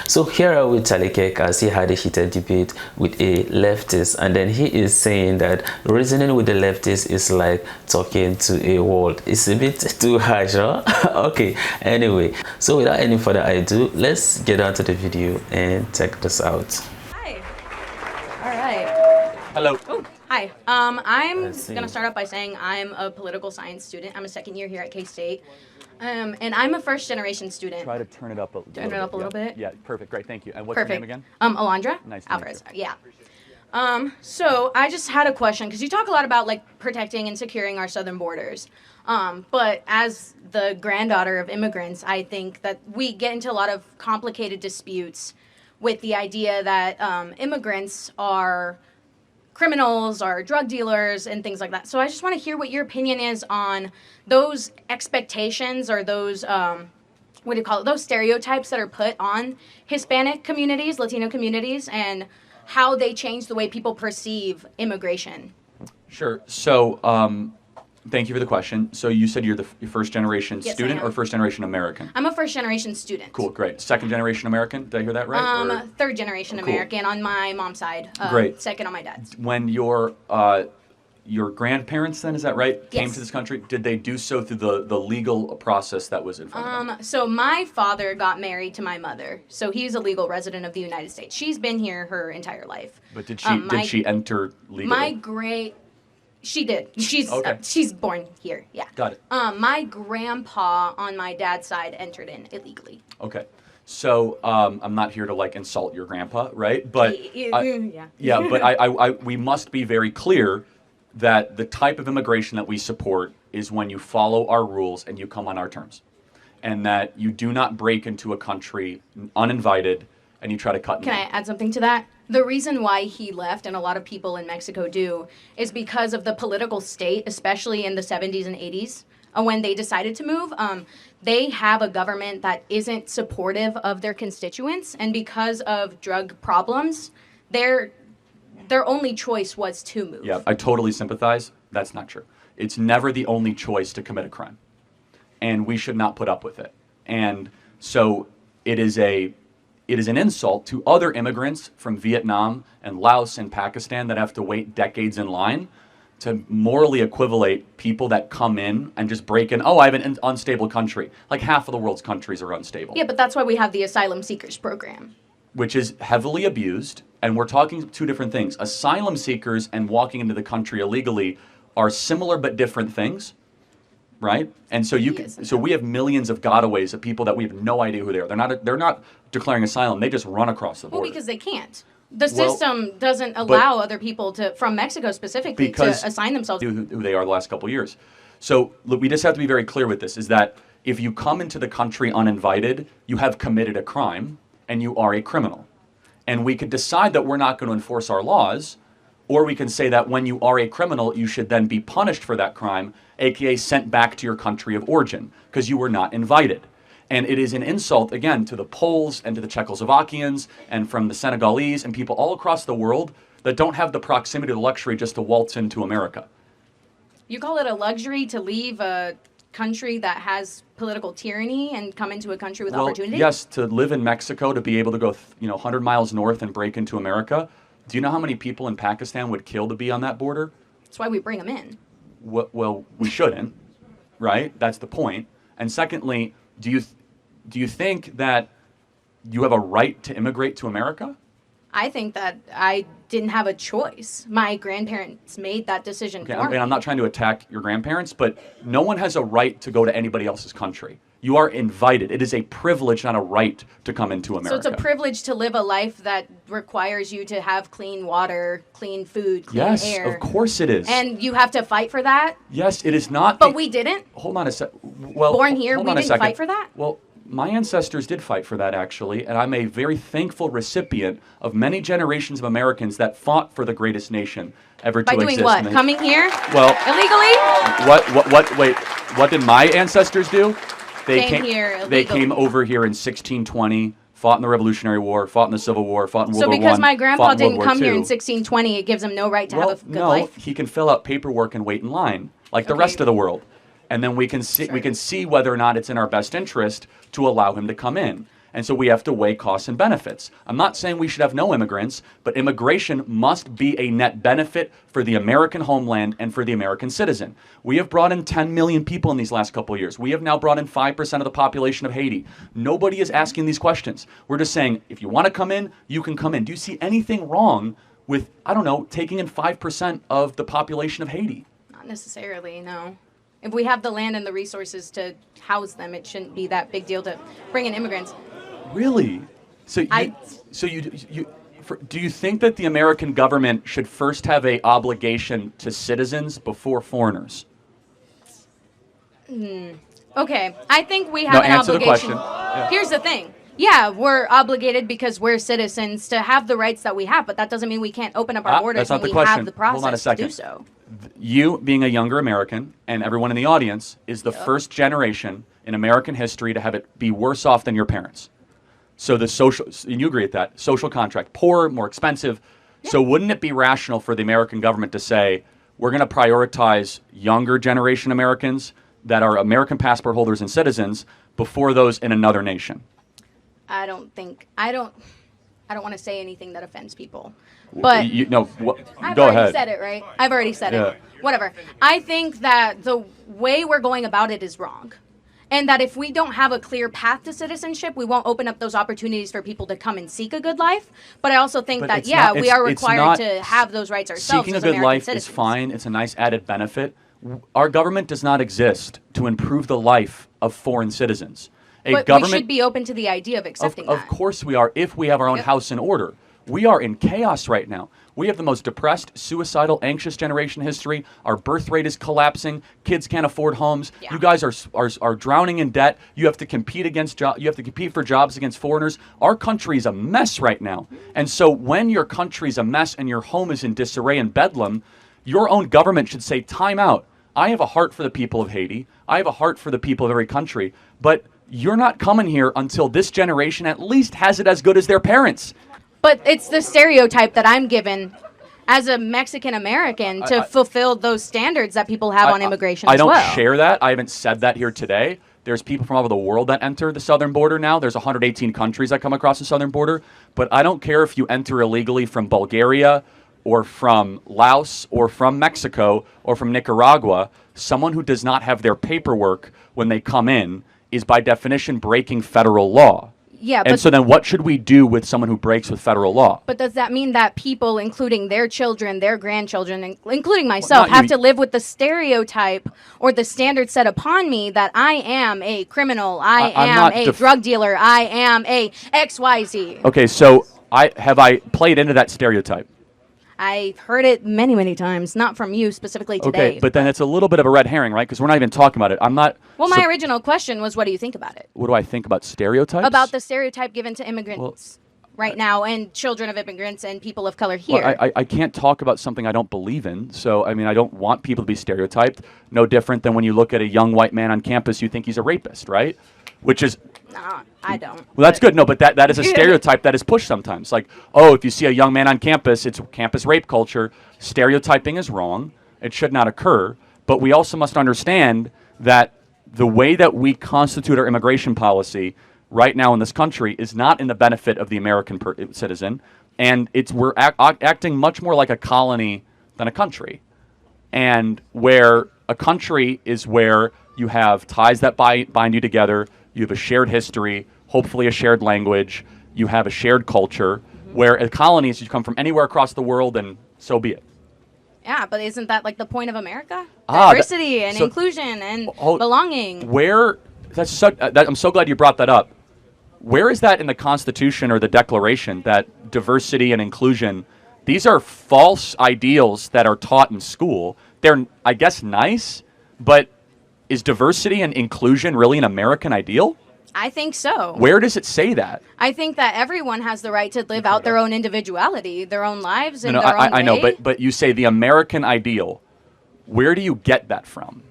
So here are with Talikek as he had a heated debate with a leftist, and then he is saying that reasoning with the leftist is like talking to a wall. It's a bit too harsh, huh? Okay, anyway, so without any further ado, let's get on to the video and check this out. Hi. All right. Hello. Oh, hi. I'm gonna start off by saying I'm a political science student. I'm a second year here at K-State. And I'm a first-generation student. Try to turn it up a little bit. Yeah, perfect. Great. Thank you. And what's your name again? Alondra. Nice to Alvarez. meet you. Yeah. So I just had a question because you talk a lot about like protecting and securing our southern borders. But as the granddaughter of immigrants, I think that we get into a lot of complicated disputes with the idea that immigrants are criminals or drug dealers and things like that. So I just want to hear what your opinion is on those expectations or those, those stereotypes that are put on Hispanic communities, Latino communities, and how they change the way people perceive immigration. Sure. So thank you for the question. So you said you're the first generation student or first generation American? I'm a first generation student. Cool, great. Second generation American? Did I hear that right? Third generation American on my mom's side. Great. Second on my dad's. When your grandparents then, is that right, came to this country, did they do so through the legal process that was in front of them? So my father got married to my mother. So he's a legal resident of the United States. She's been here her entire life. But did she enter legally? She did. She's born here. Yeah. Got it. My grandpa on my dad's side entered in illegally. Okay. So I'm not here to like insult your grandpa, right? But but we must be very clear that the type of immigration that we support is when you follow our rules and you come on our terms, and that you do not break into a country uninvited and you try to cut. Can I add something to that? The reason why he left, and a lot of people in Mexico do, is because of the political state, especially in the 70s and 80s, when they decided to move. They have a government that isn't supportive of their constituents, and because of drug problems, their only choice was to move. Yeah, I totally sympathize. That's not true. It's never the only choice to commit a crime, and we should not put up with it. And so it is an insult to other immigrants from Vietnam and Laos and Pakistan that have to wait decades in line to morally equivalate people that come in and just break in. Oh, I have an unstable country. Like half of the world's countries are unstable. Yeah, but that's why we have the asylum seekers program, which is heavily abused. And we're talking two different things. Asylum seekers and walking into the country illegally are similar but different things, right? And so we have millions of gotaways of people that we have no idea who they are. They're not declaring asylum. They just run across the border. Well, because they can't. The system doesn't allow other people from Mexico specifically to assign themselves who they are the last couple of years. So look, we just have to be very clear with this, is that if you come into the country uninvited, you have committed a crime and you are a criminal. And we could decide that we're not going to enforce our laws, or we can say that when you are a criminal, you should then be punished for that crime, aka sent back to your country of origin, because you were not invited. And it is an insult, again, to the Poles and to the Czechoslovakians and from the Senegalese and people all across the world that don't have the proximity or the luxury just to waltz into America. You call it a luxury to leave a country that has political tyranny and come into a country with opportunity? Yes, to live in Mexico, to be able to go 100 miles north and break into America. Do you know how many people in Pakistan would kill to be on that border? That's why we bring them in. Well, we shouldn't, right? That's the point. And secondly, do you think that you have a right to immigrate to America? I think that I didn't have a choice. My grandparents made that decision for me. And I'm not trying to attack your grandparents, but no one has a right to go to anybody else's country. You are invited. It is a privilege, not a right, to come into America. So it's a privilege to live a life that requires you to have clean water, clean food, clean air. Yes, of course it is. And you have to fight for that? Yes, it is not. But we didn't? Hold on a sec. Well, born here, we didn't fight for that? Well, my ancestors did fight for that, actually, and I'm a very thankful recipient of many generations of Americans that fought for the greatest nation ever to exist. By doing what? Coming here? Well, illegally? Wait, what did my ancestors do? They came here illegally. They came over here in 1620, fought in the Revolutionary War, fought in the Civil War, fought in World War I. So because my grandpa didn't come here in 1620, it gives him no right to have a good life? He can fill out paperwork and wait in line like the rest of the world. And then we can see whether or not it's in our best interest to allow him to come in. And so we have to weigh costs and benefits. I'm not saying we should have no immigrants, but immigration must be a net benefit for the American homeland and for the American citizen. We have brought in 10 million people in these last couple of years. We have now brought in 5% of the population of Haiti. Nobody is asking these questions. We're just saying, if you want to come in, you can come in. Do you see anything wrong with, I don't know, taking in 5% of the population of Haiti? Not necessarily, no. If we have the land and the resources to house them, it shouldn't be that big deal to bring in immigrants. Really? So do you think that the American government should first have a obligation to citizens before foreigners? Okay, I think we have an answer the obligation. question. Yeah. Here's the thing. Yeah, we're obligated because we're citizens to have the rights that we have, but that doesn't mean we can't open up our borders that's not when the we question. have the process Hold on a second. to do so. You, being a younger American, and everyone in the audience, is the first generation in American history to have it be worse off than your parents. So the social, and you agree with that, social contract, poorer, more expensive. Yeah. So wouldn't it be rational for the American government to say, we're going to prioritize younger generation Americans that are American passport holders and citizens before those in another nation? I don't want to say anything that offends people. But I've go already ahead. Said it, right? I've already said it. Whatever. I think that the way we're going about it is wrong. And that if we don't have a clear path to citizenship, we won't open up those opportunities for people to come and seek a good life. But I also think that, we are required to have those rights ourselves. Seeking as a good American life citizens. is fine. It's a nice added benefit. Our government does not exist to improve the life of foreign citizens. But we should be open to the idea of accepting that. Of course we are, if we have our own house in order. We are in chaos right now. We have the most depressed, suicidal, anxious generation in history. Our birth rate is collapsing. Kids can't afford homes. Yeah. You guys are drowning in debt. You have to compete you have to compete for jobs against foreigners. Our country is a mess right now. And so when your country's a mess and your home is in disarray and bedlam, your own government should say, time out. I have a heart for the people of Haiti. I have a heart for the people of every country. But you're not coming here until this generation at least has it as good as their parents. But it's the stereotype that I'm given as a Mexican American to fulfill those standards that people have on immigration as well. I don't share that. I haven't said that here today. There's people from all over the world that enter the southern border now. There's 118 countries that come across the southern border. But I don't care if you enter illegally from Bulgaria or from Laos or from Mexico or from Nicaragua. Someone who does not have their paperwork when they come in is by definition breaking federal law. Yeah, and so then what should we do with someone who breaks with federal law? But does that mean that people, including their children, their grandchildren, including myself, have to live with the stereotype or the standard set upon me that I am a criminal, I am a drug dealer, I am a XYZ? Okay, so have I played into that stereotype? I've heard it many, many times, not from you specifically today. Okay, but then it's a little bit of a red herring, right? Because we're not even talking about it. I'm not... Well, my original question was, what do you think about it? What do I think about stereotypes? About the stereotype given to immigrants right now and children of immigrants and people of color here. Well, I can't talk about something I don't believe in. So, I mean, I don't want people to be stereotyped. No different than when you look at a young white man on campus, you think he's a rapist, right? Which is... No, I don't. Well, that's good. No, but that is a stereotype that is pushed sometimes. Like, if you see a young man on campus, it's campus rape culture. Stereotyping is wrong. It should not occur. But we also must understand that the way that we constitute our immigration policy right now in this country is not in the benefit of the American citizen. And we're acting much more like a colony than a country. And where a country is where you have ties that bind you together. You have a shared history, hopefully a shared language. You have a shared culture, where a colony is you come from anywhere across the world, and so be it. Yeah, but isn't that like the point of America? Diversity and inclusion and belonging. I'm so glad you brought that up. Where is that in the Constitution or the Declaration that diversity and inclusion, these are false ideals that are taught in school? They're, I guess, nice, but is diversity and inclusion really an American ideal? I think so. Where does it say that? I think that everyone has the right to live out their own individuality, their own lives, in their own way. I know, but you say the American ideal. Where do you get that from?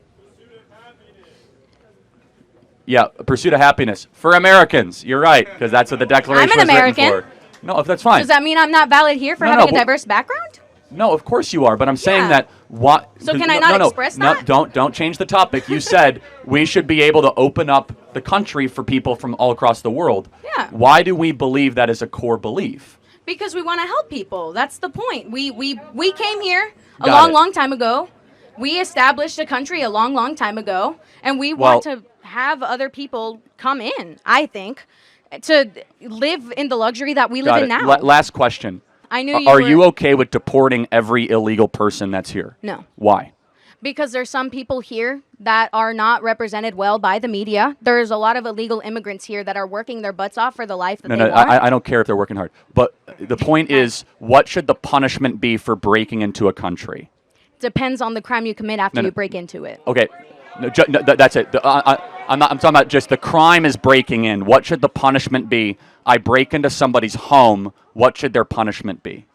Yeah, pursuit of happiness for Americans. You're right, because that's what the Declaration was written for. No, if that's fine. Does that mean I'm not valid here for having a diverse background? No, of course you are, but I'm saying Yeah. that what? So can I not express that? Don't change the topic. You said we should be able to open up the country for people from all across the world. Yeah. Why do we believe that is a core belief? Because we want to help people. That's the point. We came here a Got it. long time ago. We established a country a long time ago, and we Well- want to have other people come in, I think, to live in the luxury that we live Got in it. now. Last question. I knew you Are were- you okay with deporting every illegal person that's here? No. Why? Because there's some people here that are not represented well by the media. There's a lot of illegal immigrants here that are working their butts off for the life that No, they no, want. I don't care if they're working hard. But the point is, what should the punishment be for breaking into a country? Depends on the crime you commit after No, no. you break into it. Okay, no, that's it. I'm talking about just the crime is breaking in. What should the punishment be? I break into somebody's home. What should their punishment be?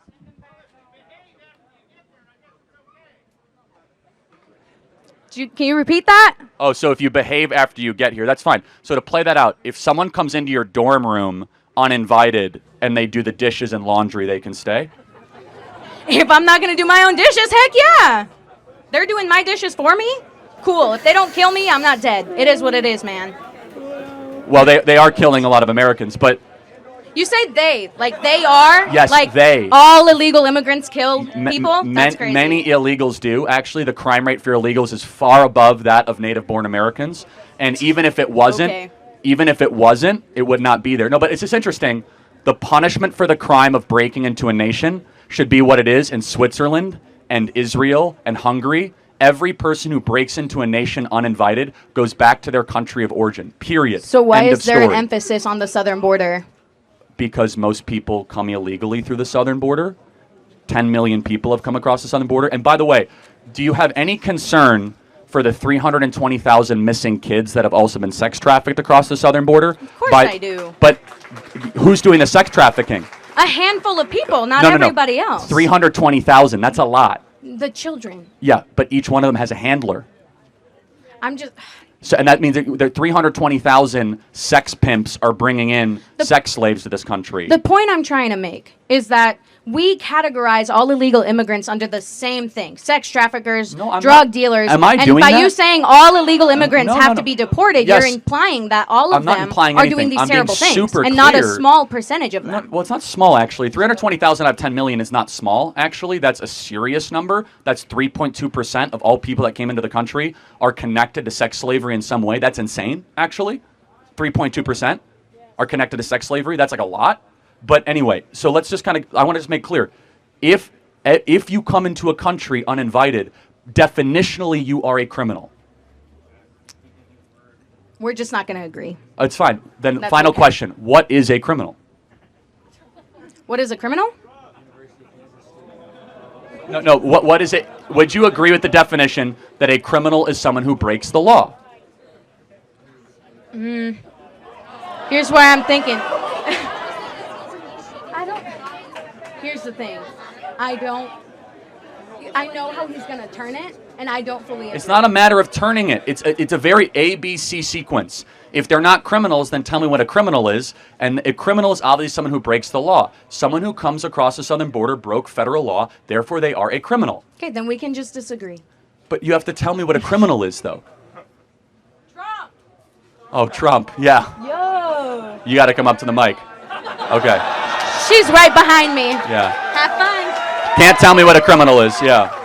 Can you repeat that? Oh, so if you behave after you get here, that's fine. So to play that out, if someone comes into your dorm room uninvited and they do the dishes and laundry, they can stay? If I'm not going to do my own dishes, heck yeah. They're doing my dishes for me? Cool. If they don't kill me, I'm not dead. It is what it is, man. Well, they are killing a lot of Americans, but You say they. Like they are? Yes, like they. All illegal immigrants kill people? That's crazy. Many illegals do. Actually, the crime rate for illegals is far above that of native-born Americans. And even if it wasn't, Okay. it would not be there. No, but it's just interesting. The punishment for the crime of breaking into a nation should be what it is in Switzerland and Israel and Hungary. Every person who breaks into a nation uninvited goes back to their country of origin. Period. So why End is of there an story. emphasis on the southern border? Because most people come illegally through the southern border. 10 million people have come across the southern border. And by the way, do you have any concern for the 320,000 missing kids that have also been sex trafficked across the southern border? Of course I do. But who's doing the sex trafficking? A handful of people, not No. everybody else. 320,000, that's a lot. The children. Yeah, but each one of them has a handler. I'm just... So, and that means that 320,000 sex pimps are bringing in sex slaves to this country. The point I'm trying to make is that we categorize all illegal immigrants under the same thing: sex traffickers, No, I'm drug not. dealers. Am I and doing by that? you saying all illegal immigrants No, have no, to no. be deported, Yes. you're implying that all of I'm not them implying are anything. doing these I'm being terrible things, super and not a clear. small percentage of them. Well, it's not small, actually. 320,000 out of 10 million is not small, actually. That's a serious number. That's 3.2% of all people that came into the country are connected to sex slavery in some way. That's insane, actually. 3.2% are connected to sex slavery. That's like a lot. But anyway, so let's just I want to just make clear. If you come into a country uninvited, definitionally you are a criminal. We're just not going to agree. It's fine. Then That's final okay. question. What is a criminal? What is a criminal? No. What is it? Would you agree with the definition that a criminal is someone who breaks the law? Here's where I'm thinking. Here's the thing. I know how he's going to turn it, and I don't fully agree. It's not a matter of turning it. It's a very ABC sequence. If they're not criminals, then tell me what a criminal is. And a criminal is obviously someone who breaks the law. Someone who comes across the southern border broke federal law, therefore they are a criminal. Okay, then we can just disagree. But you have to tell me what a criminal is, though. Trump! Oh, Trump. Yeah. Yo! You got to come up to the mic. Okay. She's right behind me. Yeah. Have fun. Can't tell me what a criminal is. Yeah.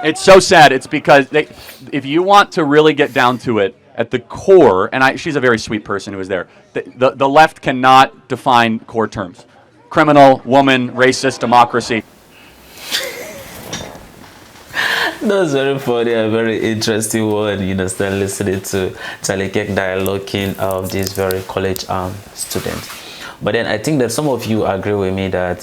It's so sad. It's because if you want to really get down to it, at the core, and she's a very sweet person who was there, the left cannot define core terms. Criminal, woman, racist, democracy. That's very funny and very interesting one, start listening to Charlie Kirk dialoguing of this very college student. But then I think that some of you agree with me that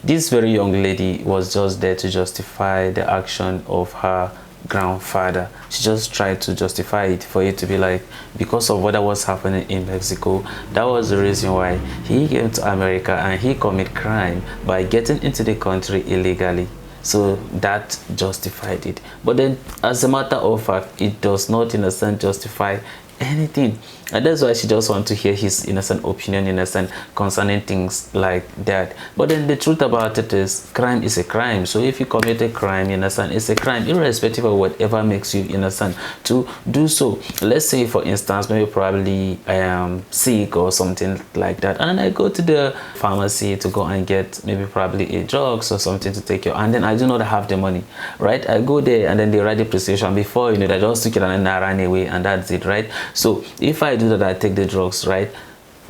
this very young lady was just there to justify the action of her grandfather. She just tried to justify it for it to be like, because of what was happening in Mexico, that was the reason why he came to America and he committed crime by getting into the country illegally. So that justified it. But then, as a matter of fact, it does not, in a sense, justify anything. And that's why she just want to hear his innocent opinion, innocent concerning things like that. But then the truth about it is, crime is a crime. So if you commit a crime, innocent, it's a crime, irrespective of whatever makes you innocent to do so. Let's say, for instance, maybe probably I am sick or something like that, and I go to the pharmacy to go and get maybe probably a drugs or something to take care, and then I do not have the money, right? I go there and then they write the prescription. Before you know, I just took it and then I ran away, and that's it, right? So if I do that, I take the drugs, right?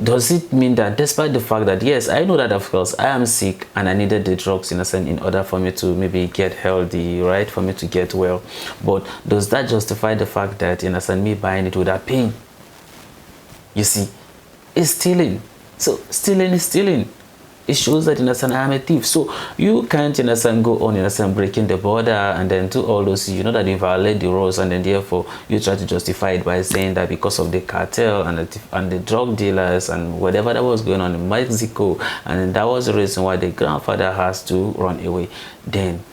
Does it mean that, despite the fact that yes, I know that of course I am sick and I needed the drugs in a sense in order for me to maybe get healthy, right, for me to get well, but does that justify the fact that in a sense me buying it without paying? You see, it's stealing. So stealing is stealing. It shows that in a sense I am a thief. So you can't in a sense go on in a sense breaking the border and then do all those, you know, that you violate the rules, and then therefore you try to justify it by saying that because of the cartel and the drug dealers and whatever that was going on in Mexico, and that was the reason why the grandfather has to run away. Then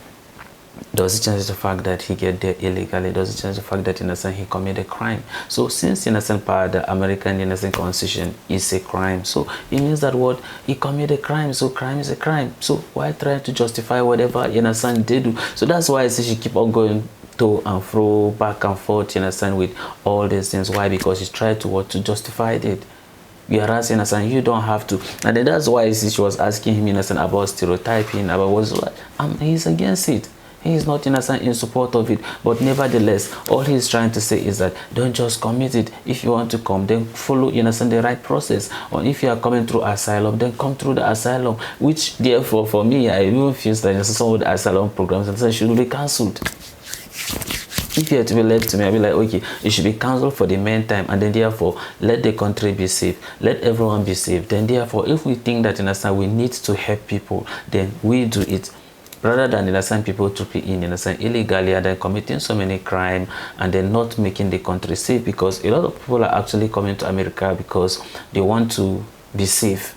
does it change the fact that he get there illegally? Does it change the fact that in a sense he committed a crime? So since in a sense part the American in a sense constitution is a crime, so it means that what he committed a crime, so crime is a crime. So why try to justify whatever in a sense they do? So that's why I say she keep on going to and fro, back and forth in a sense with all these things. Why? Because she tried to what, to justify it. Whereas in a sense you don't have to. And then that's why she was asking him in a sense about stereotyping, about what's what he's against it. He is not in a sense in support of it, but nevertheless, all he's trying to say is that don't just commit it. If you want to come, then follow in a sense the right process. Or if you are coming through asylum, then come through the asylum. Which therefore, for me, I even feel that some of the asylum programs and should be cancelled. If you had to be left to me, I'll be like, okay, it should be cancelled for the meantime, and then therefore let the country be safe, let everyone be safe. Then therefore, if we think that in a sense we need to help people, then we do it, rather than in a sense people to be in a sense illegally and then committing so many crime and then not making the country safe. Because a lot of people are actually coming to America because they want to be safe,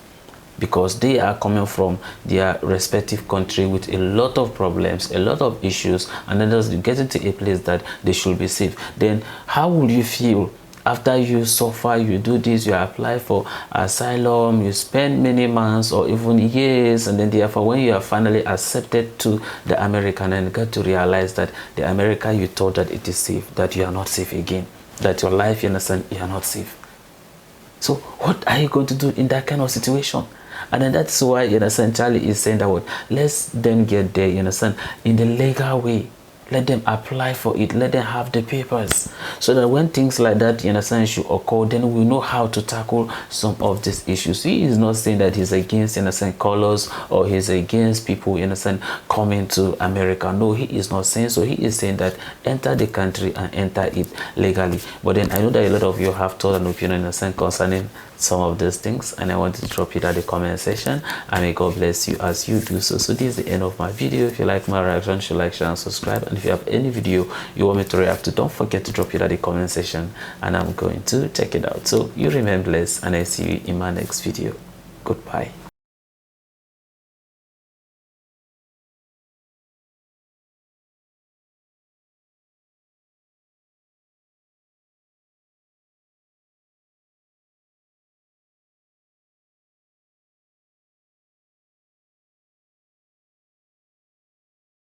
because they are coming from their respective country with a lot of problems, a lot of issues, and then just getting to a place that they should be safe. Then how will you feel after you suffer, you do this, you apply for asylum, you spend many months or even years, and then therefore when you are finally accepted to the American and get to realize that the America you thought that it is safe, that you are not safe again, that your life, you understand, you are not safe. So what are you going to do in that kind of situation? And then that's why, you understand, Charlie is saying that what, let them get there, you understand, in the legal way. Let them apply for it. Let them have the papers, so that when things like that in a sense should occur, then we know how to tackle some of these issues. He is not saying that he's against in a sense colors, or he's against people in a sense coming to America. No, he is not saying so. He is saying that enter the country and enter it legally. But then I know that a lot of you have thought and opinion in a sense concerning some of these things, and I want to drop it at the comment section, and may God bless you as you do so. So this is the end of my video. If you like my reaction, should like, share and subscribe, and if you have any video you want me to react to, don't forget to drop it at the comment section and I'm going to check it out. So you remain blessed, and I see you in my next video. Goodbye.